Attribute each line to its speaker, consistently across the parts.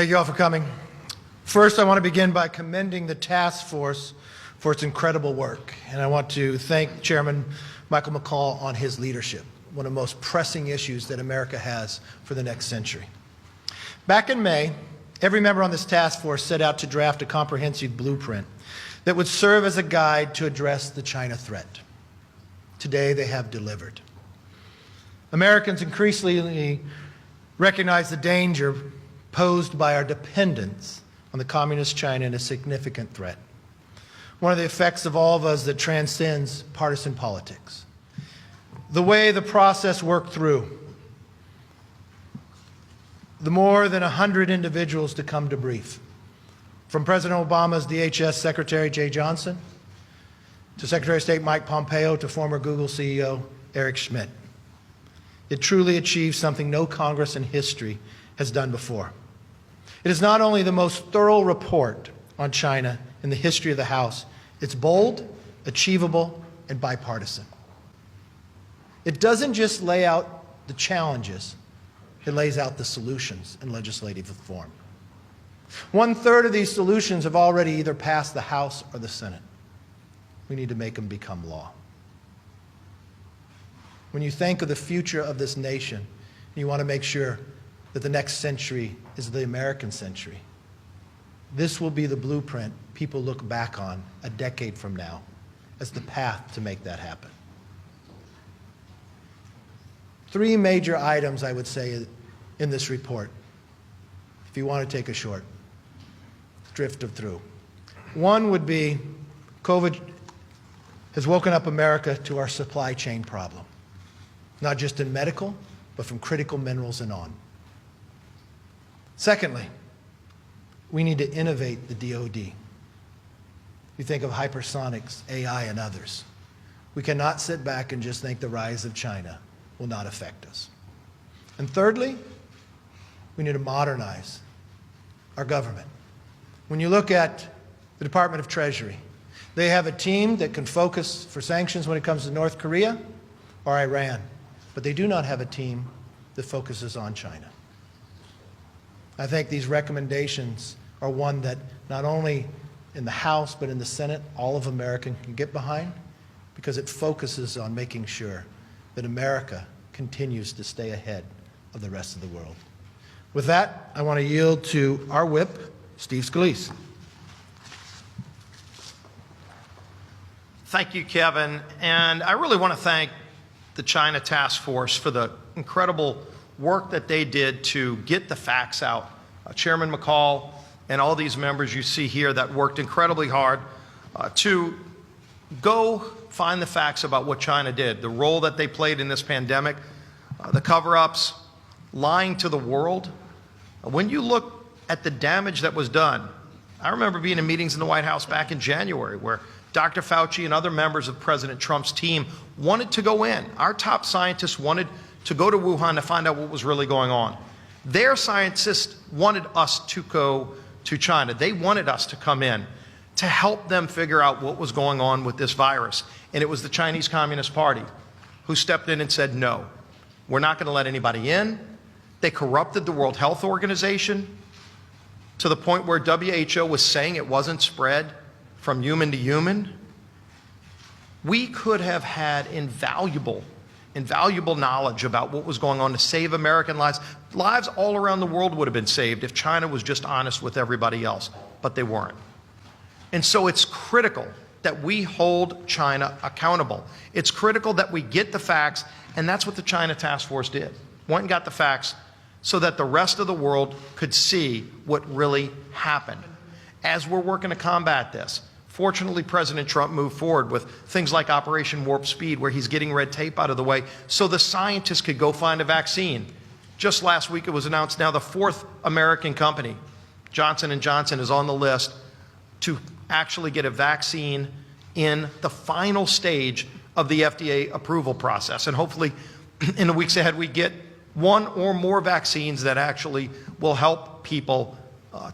Speaker 1: Thank you all for coming. First, I want to begin by commending the task force for its incredible work. And I want to thank Chairman Michael McCaul on his leadership, one of the most pressing issues that America has for the next century. Back in May, every member on this task force set out to draft a comprehensive blueprint that would serve as a guide to address the China threat. Today, they have delivered. Americans increasingly recognize the danger posed by our dependence on the communist China and a significant threat. One of the effects of all of us that transcends partisan politics. The way the process worked through, the more than 100 individuals to come to brief, from President Obama's DHS Secretary Jay Johnson, to Secretary of State Mike Pompeo, to former Google CEO Eric Schmidt. It truly achieved something no Congress in history has done before. It is not only the most thorough report on China in the history of the House, it's bold, achievable, and bipartisan. It doesn't just lay out the challenges, it lays out the solutions in legislative form. 1/3 of these solutions have already either passed the House or the Senate. We need to make them become law. When you think of the future of this nation, you want to make sure that the next century is the American century. This will be the blueprint people look back on a decade from now as the path to make that happen. 3 major items, I would say, in this report, if you want to take a short drift through. One would be COVID has woken up America to our supply chain problem, not just in medical, but from critical minerals and on. Secondly, we need to innovate the DoD. You think of hypersonics, AI, and others. We cannot sit back and just think the rise of China will not affect us. And thirdly, we need to modernize our government. When you look at the Department of Treasury, they have a team that can focus for sanctions when it comes to North Korea or Iran, but they do not have a team that focuses on China. I think these recommendations are one that not only in the House but in the Senate, all of America can get behind, because it focuses on making sure that America continues to stay ahead of the rest of the world. With that, I want to yield to our whip, Steve Scalise.
Speaker 2: Thank you, Kevin. And I really want to thank the China Task Force for the incredible work that they did to get the facts out. Chairman McCaul and all these members you see here that worked incredibly hard to go find the facts about what China did, the role that they played in this pandemic, the cover-ups, lying to the world. When you look at the damage that was done, I remember being in meetings in the White House back in January where Dr. Fauci and other members of President Trump's team wanted to go in. Our top scientists wanted to go to Wuhan to find out what was really going on. Their scientists wanted us to go to China. They wanted us to come in to help them figure out what was going on with this virus. And it was the Chinese Communist Party who stepped in and said, no, we're not going to let anybody in. They corrupted the World Health Organization to the point where WHO was saying it wasn't spread from human to human. We could have had invaluable knowledge about what was going on to save American lives. Lives all around the world would have been saved if China was just honest with everybody else, but they weren't. And so it's critical that we hold China accountable. It's critical that we get the facts, and that's what the China Task Force did. Went and got the facts so that the rest of the world could see what really happened. As we're working to combat this, fortunately, President Trump moved forward with things like Operation Warp Speed, where he's getting red tape out of the way so the scientists could go find a vaccine. Just last week, it was announced now the 4th American company, Johnson & Johnson, is on the list to actually get a vaccine in the final stage of the FDA approval process. And hopefully, in the weeks ahead, we get one or more vaccines that actually will help people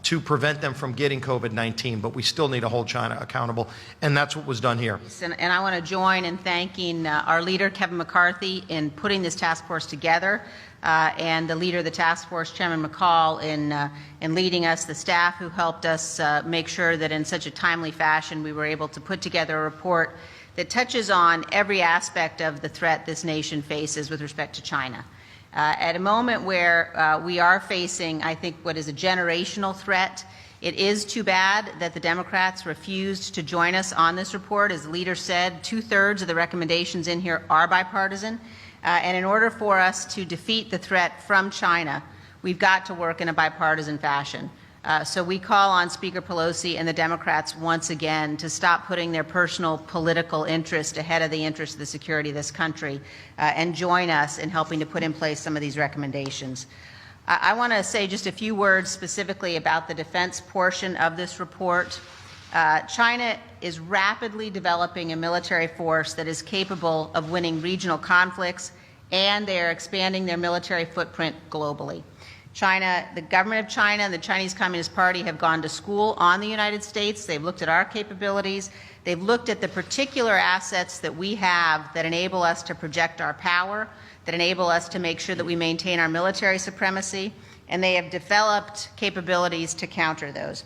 Speaker 2: to prevent them from getting COVID-19, but we still need to hold China accountable, and that's what was done here.
Speaker 3: And I want to join in thanking our leader, Kevin McCarthy, in putting this task force together. and the leader of the task force, Chairman McCall, in leading us, the staff who helped us make sure that in such a timely fashion we were able to put together a report that touches on every aspect of the threat this nation faces with respect to China. At a moment where we are facing, I think, what is a generational threat, it is too bad that the Democrats refused to join us on this report. As the leader said, 2/3 of the recommendations in here are bipartisan. And in order for us to defeat the threat from China, we've got to work in a bipartisan fashion. So we call on Speaker Pelosi and the Democrats once again to stop putting their personal political interest ahead of the interest of the security of this country and join us in helping to put in place some of these recommendations. I want to say just a few words specifically about the defense portion of this report. China is rapidly developing a military force that is capable of winning regional conflicts, and they are expanding their military footprint globally. China, the government of China and the Chinese Communist Party have gone to school on the United States. They've looked at our capabilities. They've looked at the particular assets that we have that enable us to project our power, that enable us to make sure that we maintain our military supremacy, and they have developed capabilities to counter those.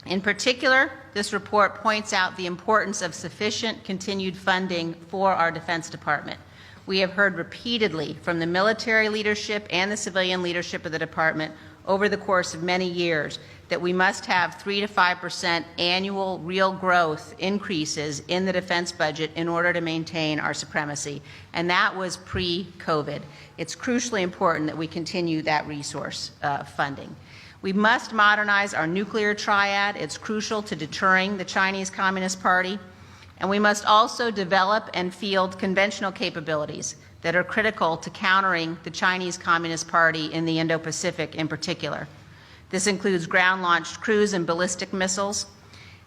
Speaker 3: In particular, this report points out the importance of sufficient continued funding for our Defense Department. We have heard repeatedly from the military leadership and the civilian leadership of the department over the course of many years that we must have 3 to 5% annual real growth increases in the defense budget in order to maintain our supremacy. And that was pre-COVID. It's crucially important that we continue that resource funding. We must modernize our nuclear triad. It's crucial to deterring the Chinese Communist Party. And we must also develop and field conventional capabilities that are critical to countering the Chinese Communist Party in the Indo-Pacific in particular. This includes ground-launched cruise and ballistic missiles.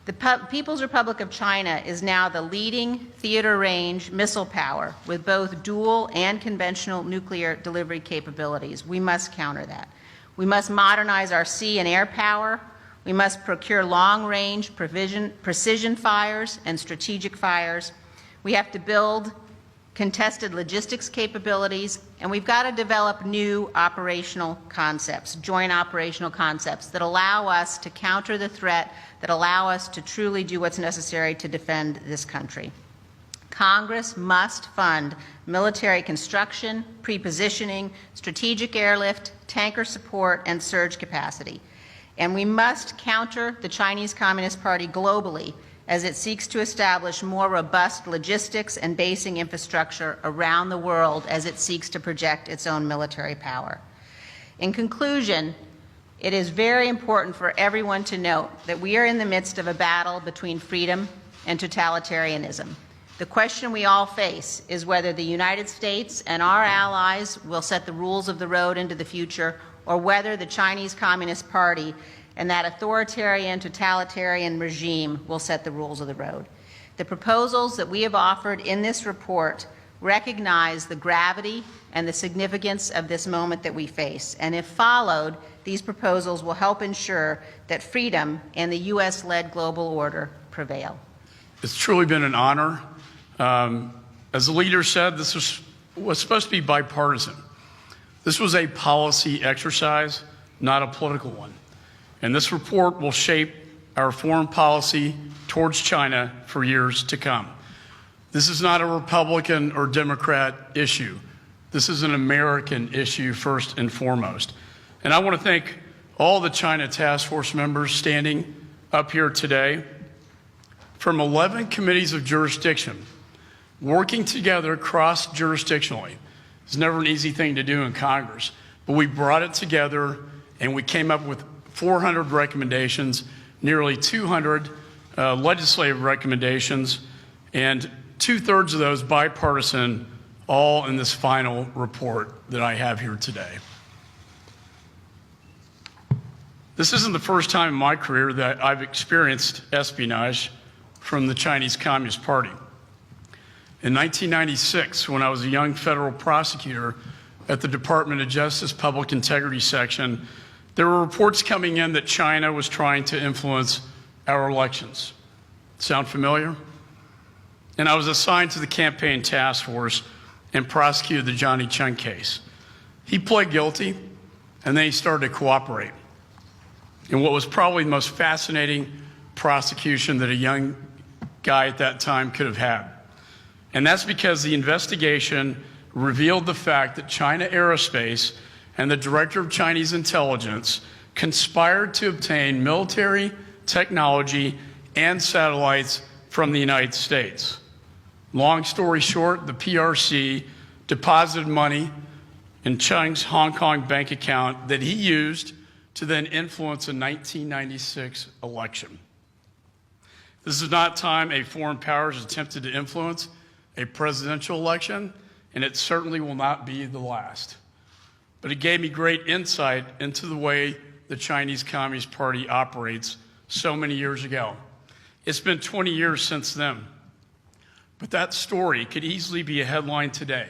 Speaker 3: The People's Republic of China is now the leading theater-range missile power with both dual and conventional nuclear delivery capabilities. We must counter that. We must modernize our sea and air power. We must procure long-range precision fires and strategic fires. We have to build contested logistics capabilities, and we've got to develop new operational concepts, joint operational concepts that allow us to counter the threat, that allow us to truly do what's necessary to defend this country. Congress must fund military construction, pre-positioning, strategic airlift, tanker support, and surge capacity. And we must counter the Chinese Communist Party globally as it seeks to establish more robust logistics and basing infrastructure around the world as it seeks to project its own military power. In conclusion, it is very important for everyone to note that we are in the midst of a battle between freedom and totalitarianism. The question we all face is whether the United States and our allies will set the rules of the road into the future, or whether the Chinese Communist Party and that authoritarian, totalitarian regime will set the rules of the road. The proposals that we have offered in this report recognize the gravity and the significance of this moment that we face, and if followed, these proposals will help ensure that freedom and the U.S.-led global order prevail.
Speaker 4: It's truly been an honor. As the leader said, this was supposed to be bipartisan. This was a policy exercise, not a political one. And this report will shape our foreign policy towards China for years to come. This is not a Republican or Democrat issue. This is an American issue first and foremost. And I want to thank all the China Task Force members standing up here today from 11 committees of jurisdiction, working together cross-jurisdictionally. It's never an easy thing to do in Congress, but we brought it together and we came up with 400 recommendations, nearly 200 legislative recommendations, and 2/3 of those bipartisan, all in this final report that I have here today. This isn't the first time in my career that I've experienced espionage from the Chinese Communist Party. In 1996, when I was a young federal prosecutor at the Department of Justice Public Integrity Section, there were reports coming in that China was trying to influence our elections. Sound familiar? And I was assigned to the campaign task force and prosecuted the Johnny Chung case. He pled guilty, and then he started to cooperate in what was probably the most fascinating prosecution that a young guy at that time could have had. And that's because the investigation revealed the fact that China Aerospace and the director of Chinese intelligence conspired to obtain military technology and satellites from the United States. Long story short, the PRC deposited money in Cheng's Hong Kong bank account that he used to then influence a 1996 election. This is not time a foreign power has attempted to influence a presidential election, and it certainly will not be the last. But it gave me great insight into the way the Chinese Communist Party operates so many years ago. It's been 20 years since then. But that story could easily be a headline today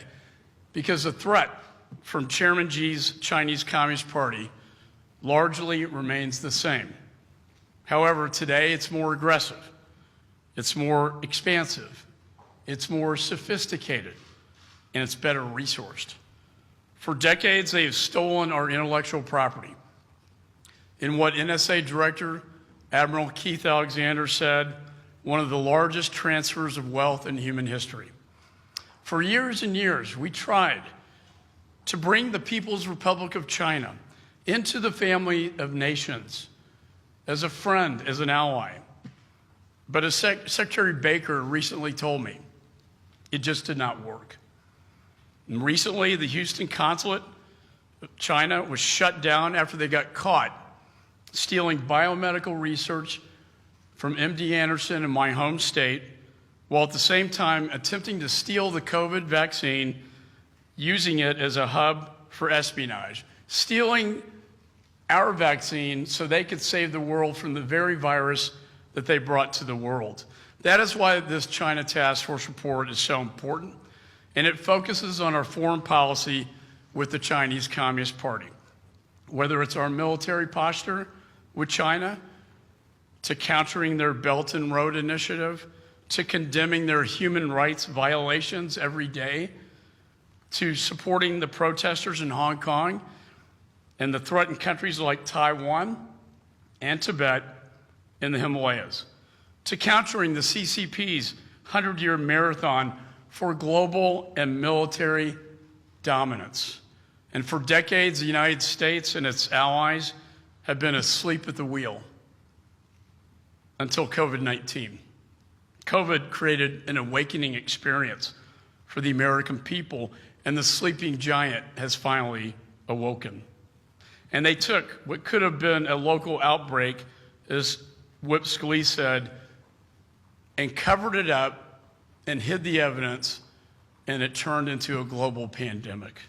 Speaker 4: because the threat from Chairman Xi's Chinese Communist Party largely remains the same. However, today it's more aggressive, it's more expansive, it's more sophisticated, and it's better resourced. For decades, they have stolen our intellectual property. In what NSA Director Admiral Keith Alexander said, one of the largest transfers of wealth in human history. For years and years, we tried to bring the People's Republic of China into the family of nations as a friend, as an ally. But as Secretary Baker recently told me, it just did not work. And recently, the Houston consulate of China was shut down after they got caught stealing biomedical research from MD Anderson in my home state, while at the same time attempting to steal the COVID vaccine, using it as a hub for espionage, stealing our vaccine so they could save the world from the very virus that they brought to the world. That is why this China Task Force report is so important, and it focuses on our foreign policy with the Chinese Communist Party, whether it's our military posture with China, to countering their Belt and Road Initiative, to condemning their human rights violations every day, to supporting the protesters in Hong Kong and the threatened countries like Taiwan and Tibet in the Himalayas, to countering the CCP's 100-year marathon for global and military dominance. And for decades, the United States and its allies have been asleep at the wheel until COVID-19. COVID created an awakening experience for the American people, and the sleeping giant has finally awoken. And they took what could have been a local outbreak, as Whip Scalise said, and covered it up and hid the evidence, and it turned into a global pandemic.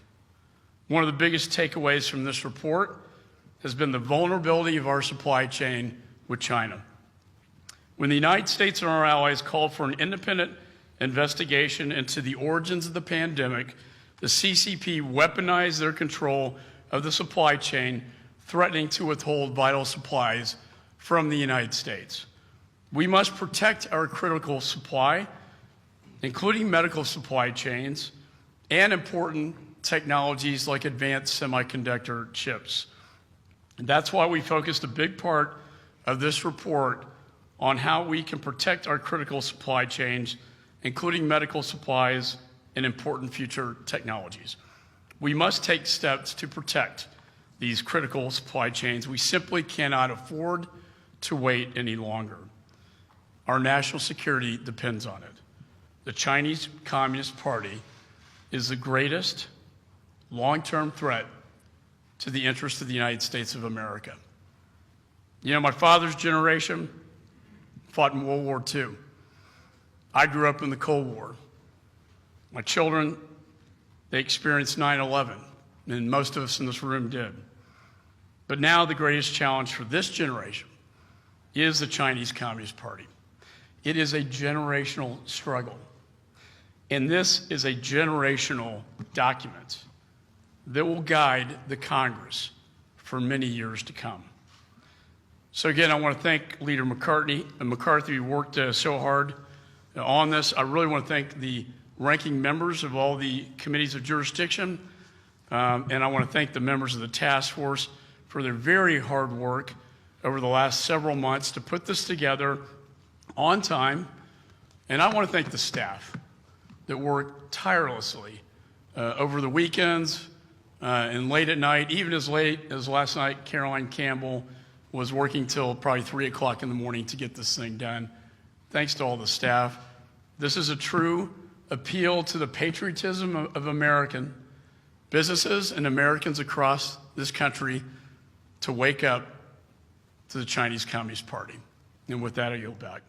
Speaker 4: One of the biggest takeaways from this report has been the vulnerability of our supply chain with China. When the United States and our allies called for an independent investigation into the origins of the pandemic, the CCP weaponized their control of the supply chain, threatening to withhold vital supplies from the United States. We must protect our critical supply, including medical supply chains and important technologies like advanced semiconductor chips. And that's why we focused a big part of this report on how we can protect our critical supply chains, including medical supplies and important future technologies. We must take steps to protect these critical supply chains. We simply cannot afford to wait any longer. Our national security depends on it. The Chinese Communist Party is the greatest long-term threat to the interests of the United States of America. You know, my father's generation fought in World War II. I grew up in the Cold War. My children, they experienced 9/11, and most of us in this room did. But now the greatest challenge for this generation is the Chinese Communist Party. It is a generational struggle. And this is a generational document that will guide the Congress for many years to come. So again, I want to thank Leader McCarthy, who worked so hard on this. I really want to thank the ranking members of all the committees of jurisdiction, And I want to thank the members of the task force for their very hard work over the last several months to put this together on time. And I want to thank the staff that worked tirelessly over the weekends and late at night, even as late as last night. Caroline Campbell was working till probably 3 o'clock in the morning to get this thing done. Thanks to all the staff. This is a true appeal to the patriotism of American businesses and Americans across this country to wake up to the Chinese Communist Party. And with that, I yield back.